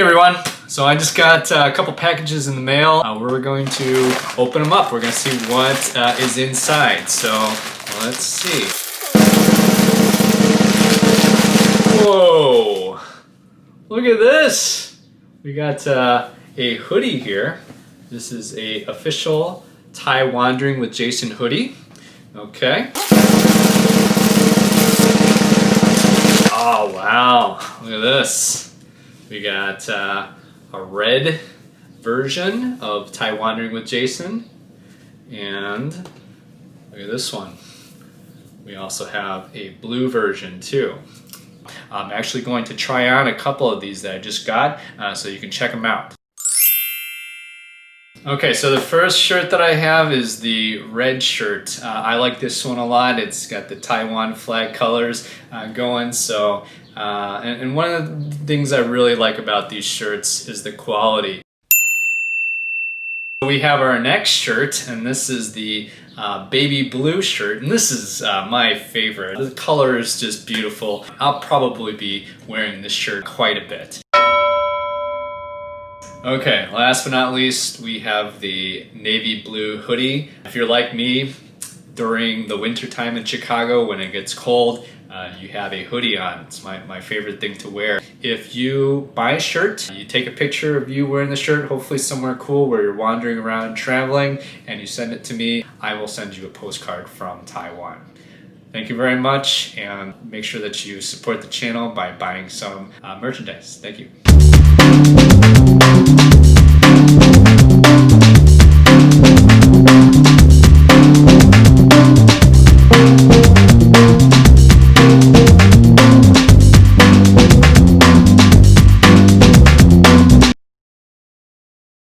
everyone, so I just got a couple packages in the mail. We're going to open them up. We're going to see what is inside. So let's see. Whoa! Look at this! We got a hoodie here. This is a official Taiwandering with Jason hoodie. Okay. Oh wow! Look at this. We got a red version of Taiwandering with Jason, and look at this one. We also have a blue version too. I'm actually going to try on a couple of these that I just got, so you can check them out. Okay, so the first shirt that I have is the red shirt. I like this one a lot. It's got the Taiwan flag colors going, so and one of the things I really like about these shirts is the quality. We have our next shirt, and this is the baby blue shirt, and this is my favorite. The color is just beautiful. I'll probably be wearing this shirt quite a bit. Okay, last but not least, we have the navy blue hoodie. If you're like me, during the winter time in Chicago when it gets cold, you have a hoodie on. It's my favorite thing to wear. If you buy a shirt, you take a picture of you wearing the shirt, hopefully somewhere cool where you're wandering around traveling, and you send it to me, I will send you a postcard from Taiwan. Thank you very much, and make sure that you support the channel by buying some merchandise. Thank you.